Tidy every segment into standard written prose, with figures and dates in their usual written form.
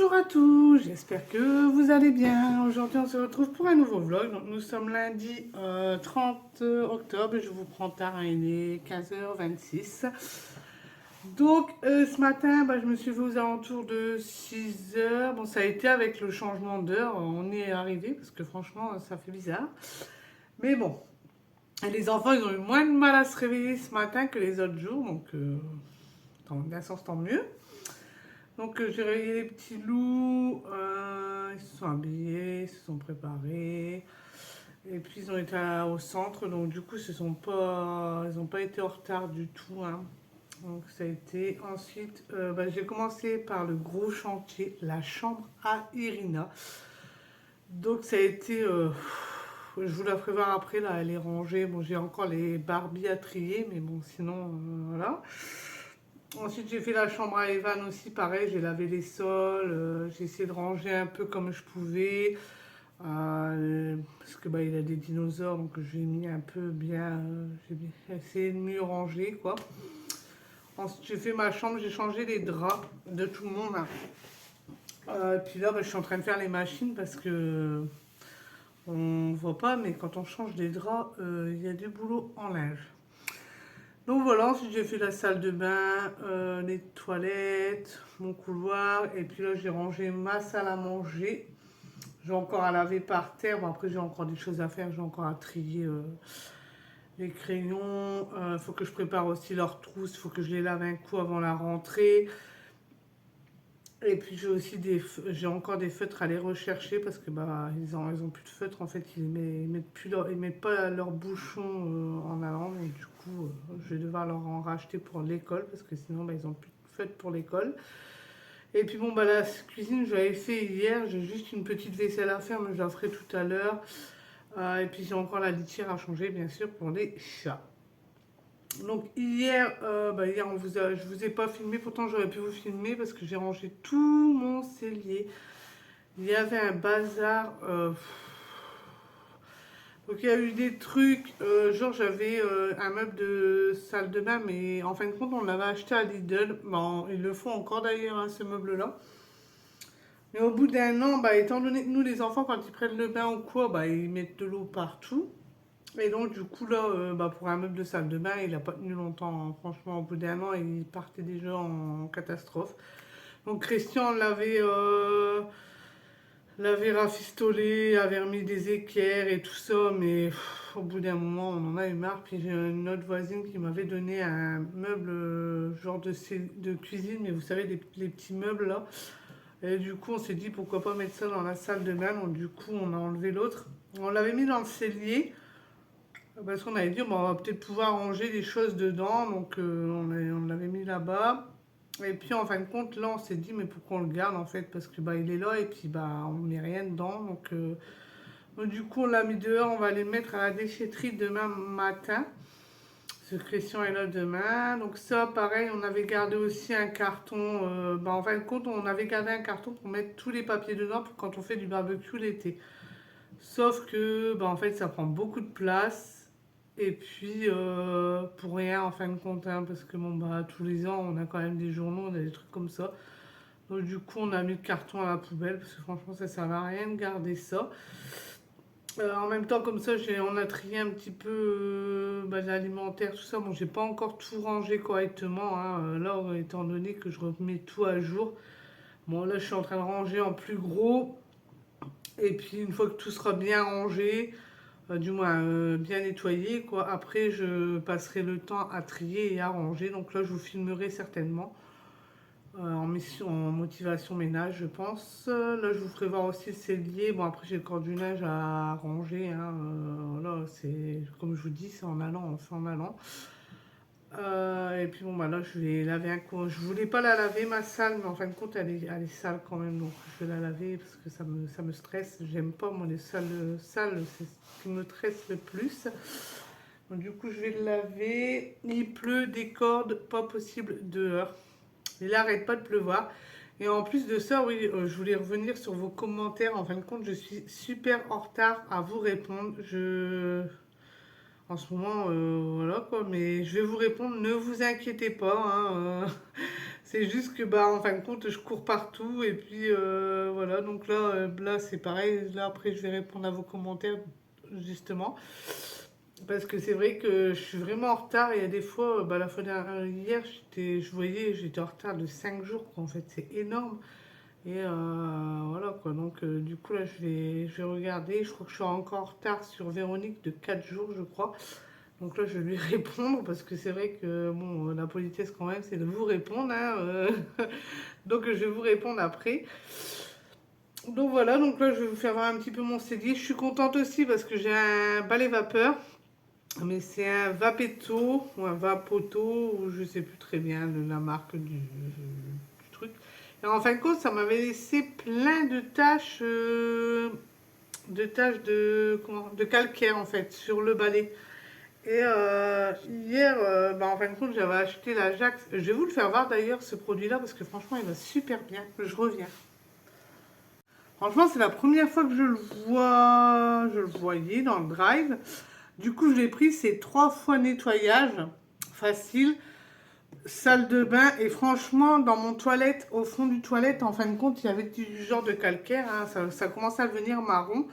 Bonjour à tous, j'espère que vous allez bien. Aujourd'hui on se retrouve pour un nouveau vlog. Donc, nous sommes lundi 30 octobre et je vous prends tard, hein, il est 15h26. Donc ce matin je me suis levée aux alentours de 6h. Bon, ça a été avec le changement d'heure, on y est arrivé parce que franchement ça fait bizarre. Mais bon, et les enfants ils ont eu moins de mal à se réveiller ce matin que les autres jours, donc d'un sens tant mieux. Donc j'ai réveillé les petits loups, ils se sont habillés, ils se sont préparés. Et puis ils ont été au centre, donc du coup ils n'ont pas été en retard du tout, hein. Donc ça a été ensuite, j'ai commencé par le gros chantier, la chambre à Irina. Donc ça a été, je vous la ferai voir après, là elle est rangée. Bon, j'ai encore les Barbie à trier, mais bon sinon voilà. Ensuite, j'ai fait la chambre à Evan aussi, pareil, j'ai lavé les sols, j'ai essayé de ranger un peu comme je pouvais, parce que il a des dinosaures, donc j'ai mis un peu bien, j'ai essayé de mieux ranger, quoi. Ensuite, j'ai fait ma chambre, j'ai changé les draps de tout le monde, hein. Puis là, je suis en train de faire les machines parce que on voit pas, mais quand on change des draps, il y a du boulot en linge. Donc voilà, ensuite j'ai fait la salle de bain, les toilettes, mon couloir, et puis là j'ai rangé ma salle à manger. J'ai encore à laver par terre, bon après j'ai encore des choses à faire, j'ai encore à trier les crayons, il faut que je prépare aussi leurs trousses, il faut que je les lave un coup avant la rentrée. Et puis j'ai encore des feutres à les rechercher parce que ils ont plus de feutres, en fait ils mettent pas leur bouchon en allant, donc du coup je vais devoir leur en racheter pour l'école parce que sinon ils ont plus de feutres pour l'école. Et puis la cuisine je l'avais fait hier, j'ai juste une petite vaisselle à faire mais je la ferai tout à l'heure. Et puis j'ai encore la litière à changer bien sûr pour les chats. Donc hier je vous ai pas filmé, pourtant j'aurais pu vous filmer parce que j'ai rangé tout mon cellier. Il y avait un bazar. Donc il y a eu des trucs, genre j'avais un meuble de salle de bain, mais en fin de compte on l'avait acheté à Lidl. Bon, ils le font encore d'ailleurs, hein, ce meuble-là. Mais au bout d'un an, étant donné que nous les enfants quand ils prennent le bain ou quoi, ils mettent de l'eau partout. Et donc, du coup, là, pour un meuble de salle de bain, il n'a pas tenu longtemps, hein. Franchement, au bout d'un an, il partait déjà en catastrophe. Donc, Christian l'avait rafistolé, avait remis des équerres et tout ça, mais au bout d'un moment, on en a eu marre. Puis, j'ai une autre voisine qui m'avait donné un meuble, genre de cuisine, mais vous savez, les petits meubles là. Et du coup, on s'est dit pourquoi pas mettre ça dans la salle de bain. Donc, du coup, on a enlevé l'autre. On l'avait mis dans le cellier. Parce qu'on avait dit, on va peut-être pouvoir ranger des choses dedans, donc on l'avait mis là-bas. Et puis en fin de compte, là on s'est dit, mais pourquoi on le garde en fait? Parce que il est là et puis on met rien dedans. Donc, du coup, on l'a mis dehors, on va les mettre à la déchetterie demain matin. Ce Christian est là demain. Donc ça, pareil, on avait gardé aussi un carton. En fin de compte, on avait gardé un carton pour mettre tous les papiers dedans pour quand on fait du barbecue l'été. Sauf que, en fait, ça prend beaucoup de place. Et puis, pour rien en fin de compte, hein, parce que tous les ans, on a quand même des journaux, on a des trucs comme ça. Donc, du coup, on a mis le carton à la poubelle, parce que franchement, ça sert à rien de garder ça. En même temps, comme ça, on a trié un petit peu l'alimentaire, tout ça. Bon, j'ai pas encore tout rangé correctement, hein, là, étant donné que je remets tout à jour. Bon, là, je suis en train de ranger en plus gros. Et puis, une fois que tout sera bien rangé, du moins bien nettoyé, quoi. Après, je passerai le temps à trier et à ranger. Donc là, je vous filmerai certainement en motivation ménage, je pense. Là, je vous ferai voir aussi le cellier. Bon, après, j'ai encore du linge à ranger, hein. Là, c'est comme je vous dis, c'est en allant, on fait en allant. Et puis là, je vais laver un coup. Je voulais pas la laver, ma salle, mais en fin de compte, elle est sale quand même. Donc, je vais la laver parce que ça me stresse. J'aime pas, moi, les salles sales, c'est ce qui me stresse le plus. Donc, du coup, je vais le laver. Il pleut des cordes, pas possible dehors. Il n'arrête pas de pleuvoir. Et en plus de ça, oui, je voulais revenir sur vos commentaires. En fin de compte, je suis super en retard à vous répondre. En ce moment, voilà quoi, mais je vais vous répondre, ne vous inquiétez pas, hein, C'est juste que, bah, en fin de compte, je cours partout et puis voilà. Donc là, là c'est pareil. Là, après, je vais répondre à vos commentaires, justement. Parce que c'est vrai que je suis vraiment en retard. Il y a des fois, bah, la fois dernière, hier, je voyais, j'étais en retard de 5 jours, quoi. En fait, c'est énorme. Et voilà, quoi. Donc, du coup, là, je vais regarder. Je crois que je suis encore en retard sur Véronique de 4 jours, je crois. Donc là, je vais lui répondre parce que c'est vrai que bon, la politesse quand même, c'est de vous répondre, hein, donc je vais vous répondre après. Donc voilà, donc là, je vais vous faire voir un petit peu mon cellier. Je suis contente aussi parce que j'ai un balai vapeur, mais c'est un Vapeto ou un Vapoto, ou je sais plus très bien la marque du truc. Et en fin de compte, ça m'avait laissé plein de calcaire en fait sur le balai. Et hier, bah, en fin de compte, j'avais acheté l'Ajax. Je vais vous le faire voir d'ailleurs, ce produit-là, parce que franchement, il va super bien. Je reviens. Franchement, c'est la première fois que je le vois, je le voyais dans le drive. Du coup, je l'ai pris, c'est 3 fois nettoyage, facile, salle de bain. Et franchement, dans mon toilette, au fond du toilette, en fin de compte, il y avait du genre de calcaire, hein, ça commençait à devenir marron.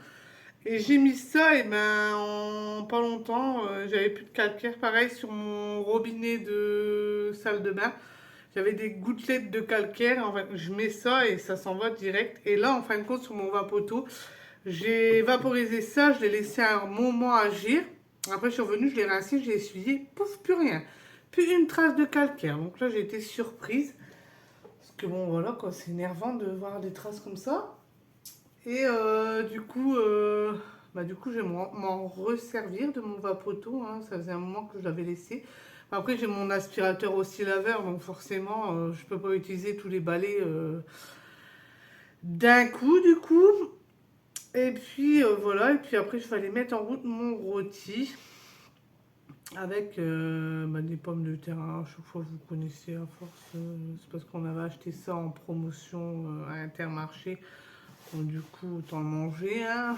Et j'ai mis ça, et ben en pas longtemps, j'avais plus de calcaire. Pareil sur mon robinet de salle de bain, j'avais des gouttelettes de calcaire. En fait, je mets ça et ça s'en va direct. Et là, en fin de compte, sur mon vapoto, j'ai vaporisé ça, je l'ai laissé un moment agir. Après, je suis revenue, je l'ai rincé, je l'ai essuyé, pouf, plus rien. Plus une trace de calcaire. Donc là, j'ai été surprise. Parce que bon, voilà, quoi, c'est énervant de voir des traces comme ça. Et du coup, je vais m'en resservir de mon vapoto, hein. Ça faisait un moment que je l'avais laissé. Après, j'ai mon aspirateur aussi laveur, donc forcément, je ne peux pas utiliser tous les balais d'un coup, du coup. Et puis voilà, et puis après, je vais aller mettre en route mon rôti avec des pommes de terre, hein. À chaque fois, vous connaissez à force. C'est parce qu'on avait acheté ça en promotion à Intermarché. Donc, du coup, autant le manger, hein.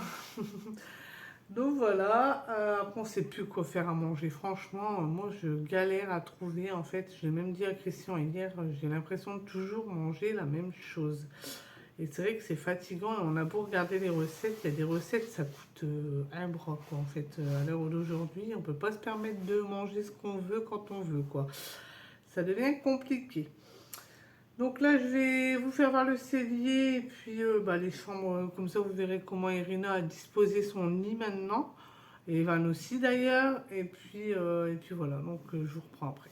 Donc voilà, après on ne sait plus quoi faire à manger. Franchement, moi je galère à trouver. En fait, je l'ai même dit à Christian hier, j'ai l'impression de toujours manger la même chose. Et c'est vrai que c'est fatigant. Et on a beau regarder les recettes, il y a des recettes, ça coûte un bras, quoi. En fait, à l'heure d'aujourd'hui, on ne peut pas se permettre de manger ce qu'on veut quand on veut, quoi. Ça devient compliqué. Donc là, je vais vous faire voir le cellier et puis les chambres. Comme ça, vous verrez comment Irina a disposé son lit maintenant. Et Evan aussi d'ailleurs. Et puis voilà, donc je vous reprends après.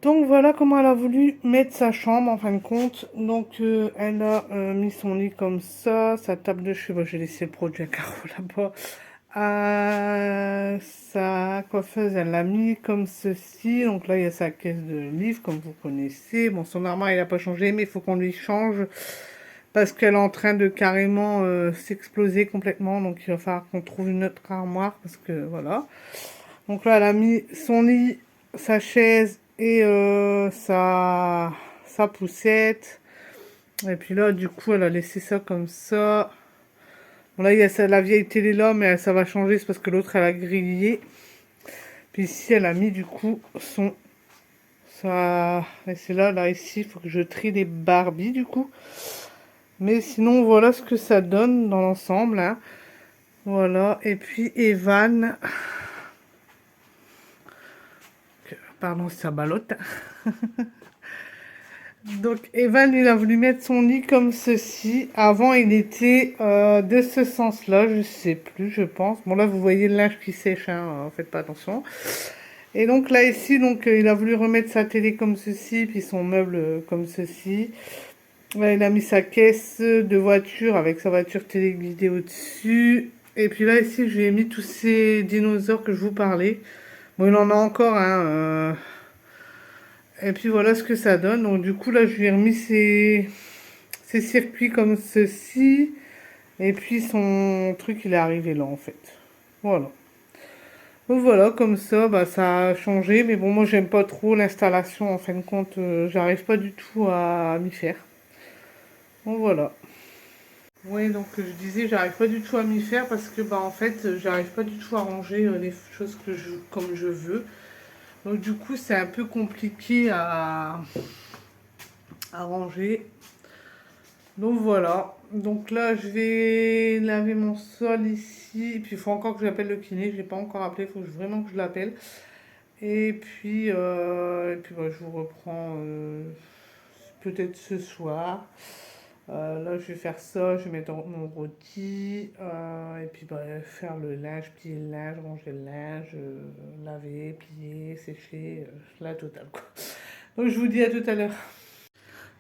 Donc voilà comment elle a voulu mettre sa chambre en fin de compte. Donc elle a mis son lit comme ça, sa table de chevet. J'ai laissé le produit à Caro là-bas. Sa coiffeuse, elle l'a mis comme ceci. Donc là, il y a sa caisse de livres, comme vous connaissez. Bon, son armoire, il n'a pas changé, mais il faut qu'on lui change parce qu'elle est en train de carrément s'exploser complètement. Donc il va falloir qu'on trouve une autre armoire parce que voilà. Donc là, elle a mis son lit, sa chaise et sa poussette. Et puis là, du coup, elle a laissé ça comme ça. Bon, là, il y a la vieille télé là, mais ça va changer, c'est parce que l'autre, elle a grillé. Puis ici, elle a mis du coup ça. Et c'est là, ici, il faut que je trie les Barbie du coup. Mais sinon, voilà ce que ça donne dans l'ensemble, hein. Voilà, et puis Evan. Pardon, ça ballotte. Donc Evan, il a voulu mettre son lit comme ceci. Avant, il était de ce sens-là, je sais plus, je pense. Bon, là, vous voyez le linge qui sèche, hein, faites pas attention. Et donc là, ici, donc il a voulu remettre sa télé comme ceci, puis son meuble comme ceci. Là, il a mis sa caisse de voiture avec sa voiture téléguidée au-dessus. Et puis là, ici, je lui ai mis tous ces dinosaures que je vous parlais. Bon, il en a encore, hein. Et puis voilà ce que ça donne. Donc du coup, là, je lui ai remis ses circuits comme ceci. Et puis son truc, il est arrivé là, en fait. Voilà. Donc voilà, comme ça, bah, ça a changé. Mais bon, moi, j'aime pas trop l'installation. En fin de compte, j'arrive pas du tout à m'y faire. Donc voilà. Oui, donc je disais, j'arrive pas du tout à m'y faire parce que, bah, en fait, j'arrive pas du tout à ranger les choses comme je veux. Donc du coup, c'est un peu compliqué à ranger. Donc voilà, donc là je vais laver mon sol ici, et puis il faut encore que j'appelle le kiné, je ne l'ai pas encore appelé, il faut vraiment que je l'appelle. Et puis bah, je vous reprends peut-être ce soir. Là je vais faire ça, je vais mettre mon rôti, et puis bah, faire le linge, plier le linge, ranger le linge, laver, plier, sécher, la totale quoi. Donc je vous dis à tout à l'heure.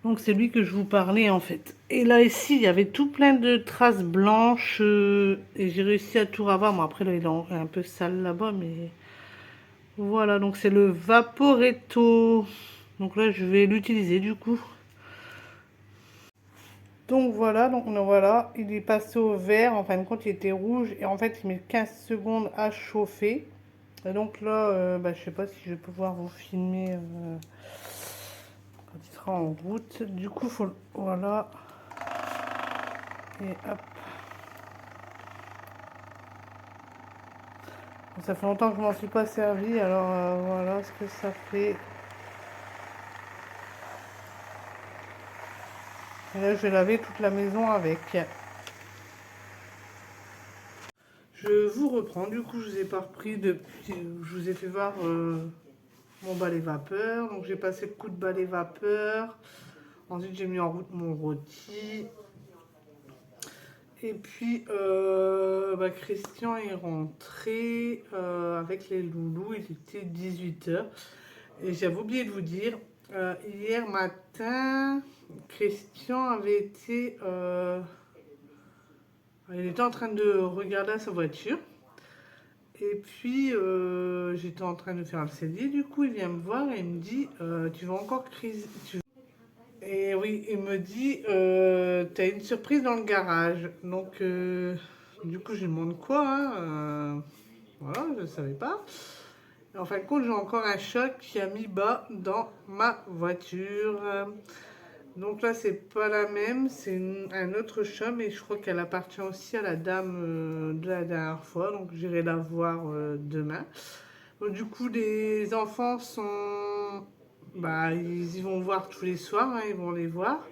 Donc c'est lui que je vous parlais en fait. Et là ici il y avait tout plein de traces blanches et j'ai réussi à tout ravoir. Bon après là il est un peu sale là-bas mais voilà, donc c'est le Vaporetto. Donc là je vais l'utiliser du coup. Donc voilà, il est passé au vert. En fin de compte il était rouge et en fait il met 15 secondes à chauffer. Et donc là bah, je sais pas si je vais pouvoir vous filmer quand il sera en route. Du coup faut voilà. Et hop. Ça fait longtemps que je m'en suis pas servi, alors voilà ce que ça fait. Et là, je vais laver toute la maison avec. Je vous reprends, du coup, je vous ai pas repris depuis. Je vous ai fait voir mon balai vapeur. Donc, j'ai passé le coup de balai vapeur. Ensuite, j'ai mis en route mon rôti. Et puis, bah, Christian est rentré avec les loulous. Il était 18 h. Et j'avais oublié de vous dire, hier matin, Christian avait été... il était en train de regarder sa voiture. Et puis, j'étais en train de faire le cellier. Du coup, il vient me voir et il me dit, tu vas encore criser... Et oui, il me dit, t'as une surprise dans le garage. Donc, du coup, je lui demande quoi, hein, voilà, je ne savais pas. Et en fin de compte, j'ai encore un choc qui a mis bas dans ma voiture. Donc là, c'est pas la même, c'est un autre chat, mais je crois qu'elle appartient aussi à la dame de la dernière fois. Donc j'irai la voir demain. Donc, du coup, les enfants sont... Bah, ils y vont voir tous les soirs, hein, ils vont les voir.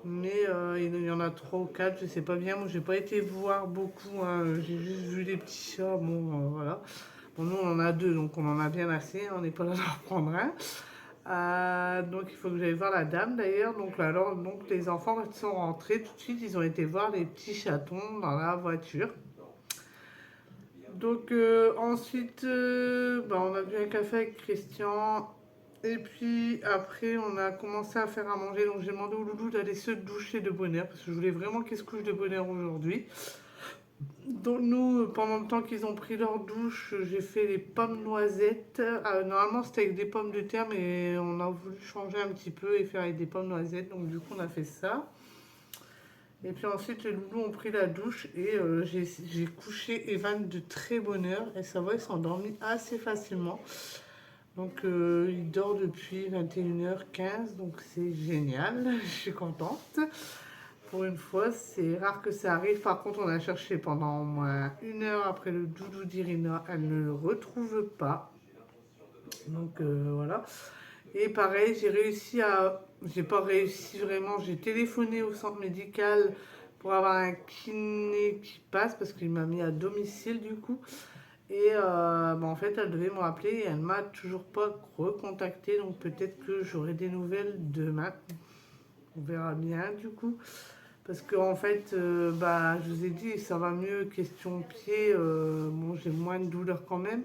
Mais il y en a trois ou quatre, je sais pas bien. Moi, j'ai pas été voir beaucoup, hein. J'ai juste vu les petits chats. Bon, voilà. Bon, nous, on en a deux, donc on en a bien assez. On n'est pas là d'en prendre un. Donc, il faut que j'aille voir la dame d'ailleurs. Donc, alors, donc, les enfants sont rentrés tout de suite. Ils ont été voir les petits chatons dans la voiture. Donc, ensuite, bah, on a bu un café avec Christian. Et puis après, on a commencé à faire à manger. Donc j'ai demandé au loulou d'aller se doucher de bonne heure parce que je voulais vraiment qu'il se couche de bonne heure aujourd'hui. Donc nous, pendant le temps qu'ils ont pris leur douche, j'ai fait les pommes noisettes. Normalement c'était avec des pommes de terre, mais on a voulu changer un petit peu et faire avec des pommes noisettes. Donc du coup on a fait ça. Et puis ensuite les loulous ont pris la douche et j'ai couché Evan de très bonne heure. Et ça va, il s'est endormi assez facilement. Donc il dort depuis 21h15, donc c'est génial, je suis contente. Pour une fois, c'est rare que ça arrive. Par contre, on a cherché pendant au moins 1 heure après le doudou d'Irina, elle ne le retrouve pas. Donc voilà. Et pareil, j'ai réussi à... J'ai pas réussi vraiment, j'ai téléphoné au centre médical pour avoir un kiné qui passe parce qu'il m'a mis à domicile du coup. Et bah, en fait, elle devait me rappeler et elle m'a toujours pas recontacté. Donc peut-être que j'aurai des nouvelles demain. On verra bien du coup. Parce qu'en fait, bah, je vous ai dit, ça va mieux, question pied. Bon, j'ai moins de douleur quand même.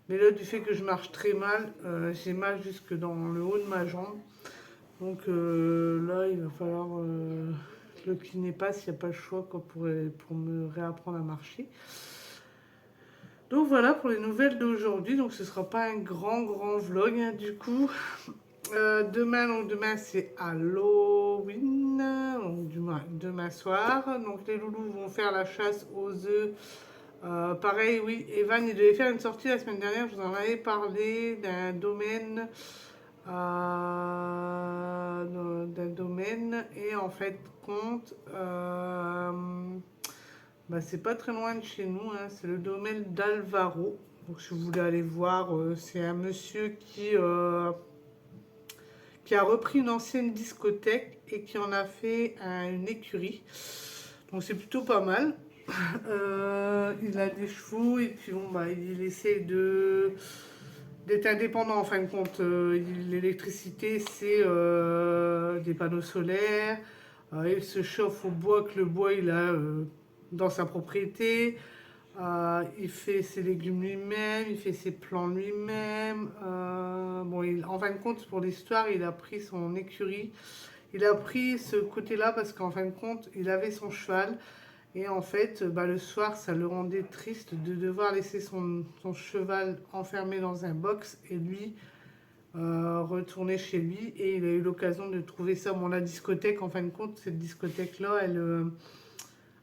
Mais là, du fait que je marche très mal, j'ai mal jusque dans le haut de ma jambe. Donc là, il va falloir que le kiné passe, il n'y a pas le choix quoi, pour me réapprendre à marcher. Donc voilà pour les nouvelles d'aujourd'hui. Donc ce sera pas un grand vlog hein, du coup. Demain c'est Halloween, donc demain soir. Donc les loulous vont faire la chasse aux œufs. Pareil, oui, Evan il devait faire une sortie la semaine dernière. Je vous en avais parlé d'un domaine et en fait compte. Bah, c'est pas très loin de chez nous, hein, c'est le domaine d'Alvaro. Donc si vous voulez aller voir, c'est un monsieur qui a repris une ancienne discothèque et qui en a fait une écurie. Donc c'est plutôt pas mal. Il a des chevaux et puis bon, bah, il essaie d'être indépendant en fin de compte. L'électricité, c'est des panneaux solaires. Il se chauffe au bois que le bois il a dans sa propriété. Il fait ses légumes lui-même, il fait ses plants lui-même. Bon, en fin de compte, pour l'histoire, il a pris son écurie. Il a pris ce côté-là parce qu'en fin de compte, il avait son cheval. Et en fait, bah, le soir, ça le rendait triste de devoir laisser son cheval enfermé dans un box et lui retourner chez lui. Et il a eu l'occasion de trouver ça. Bon, la discothèque, en fin de compte, cette discothèque-là,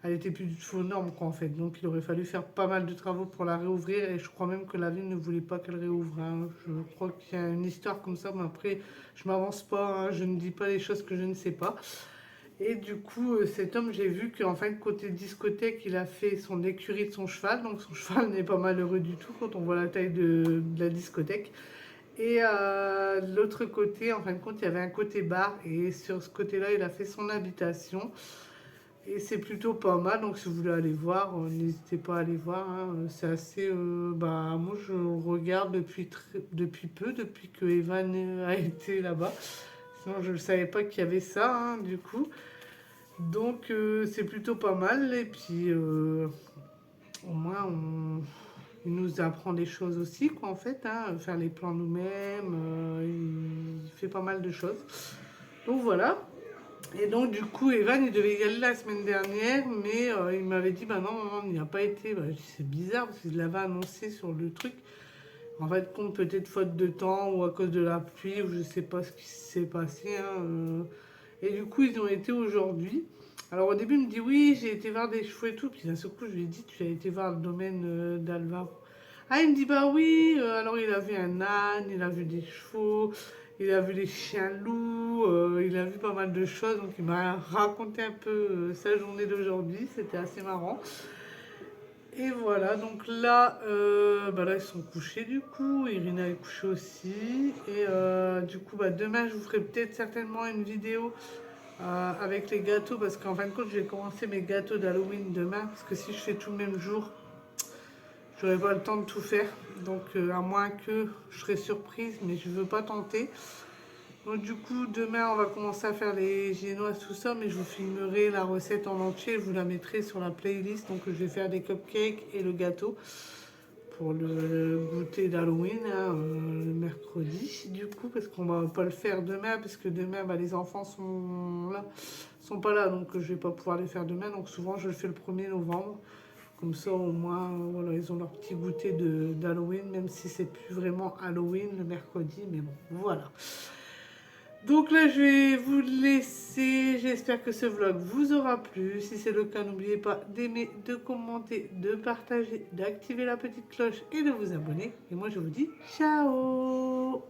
elle était plus du tout aux normes, quoi, en fait. Donc, il aurait fallu faire pas mal de travaux pour la réouvrir. Et je crois même que la ville ne voulait pas qu'elle réouvre, hein. Je crois qu'il y a une histoire comme ça. Mais après, je m'avance pas, hein. Je ne dis pas les choses que je ne sais pas. Et du coup, cet homme, j'ai vu qu'en fin de côté discothèque, il a fait son écurie de son cheval. Donc, son cheval n'est pas malheureux du tout quand on voit la taille de la discothèque. Et de l'autre côté, en fin de compte, il y avait un côté bar. Et sur ce côté-là, il a fait son habitation. Et c'est plutôt pas mal, donc si vous voulez aller voir, n'hésitez pas à aller voir, hein. C'est assez... bah, moi, je regarde depuis peu, depuis que Evan a été là-bas. Sinon, je ne savais pas qu'il y avait ça, hein, du coup. Donc, c'est plutôt pas mal. Et puis, au moins, il nous apprend des choses aussi, quoi, en fait, hein. Faire les plans nous-mêmes, il fait pas mal de choses. Donc, voilà. Et donc, du coup, Evan, il devait y aller la semaine dernière, mais il m'avait dit, bah non, maman, il n'y a pas été. Bah, c'est bizarre, parce qu'il l'avait annoncé sur le truc. En fait, compte peut-être faute de temps, ou à cause de la pluie, ou je sais pas ce qui s'est passé, hein. Et du coup, ils ont été aujourd'hui. Alors, au début, il me dit, oui, j'ai été voir des chevaux et tout. Puis d'un seul coup, je lui ai dit, tu as été voir le domaine d'Alva. Ah, il me dit, bah oui. Alors, il a vu un âne, il a vu des chevaux. Il a vu les chiens loups, il a vu pas mal de choses, donc il m'a raconté un peu sa journée d'aujourd'hui, c'était assez marrant. Et voilà, donc là, bah là ils sont couchés du coup, Irina est couchée aussi. Et du coup, bah, demain je vous ferai peut-être certainement une vidéo avec les gâteaux, parce qu'en fin de compte je vais commencer mes gâteaux d'Halloween demain, parce que si je fais tout le même jour, j'aurai pas le temps de tout faire. Donc à moins que je serai surprise, mais je veux pas tenter. Donc du coup, demain, on va commencer à faire les génoises, tout ça, mais je vous filmerai la recette en entier, je vous la mettrai sur la playlist. Donc je vais faire des cupcakes et le gâteau pour le goûter d'Halloween, hein, le mercredi, du coup, parce qu'on va pas le faire demain, parce que demain, bah, les enfants sont pas là, donc je vais pas pouvoir les faire demain. Donc souvent, je le fais le 1er novembre. Comme ça, au moins, voilà, ils ont leur petit goûter d'Halloween, même si c'est plus vraiment Halloween le mercredi, mais bon, voilà. Donc là, je vais vous laisser. J'espère que ce vlog vous aura plu. Si c'est le cas, n'oubliez pas d'aimer, de commenter, de partager, d'activer la petite cloche et de vous abonner. Et moi, je vous dis ciao!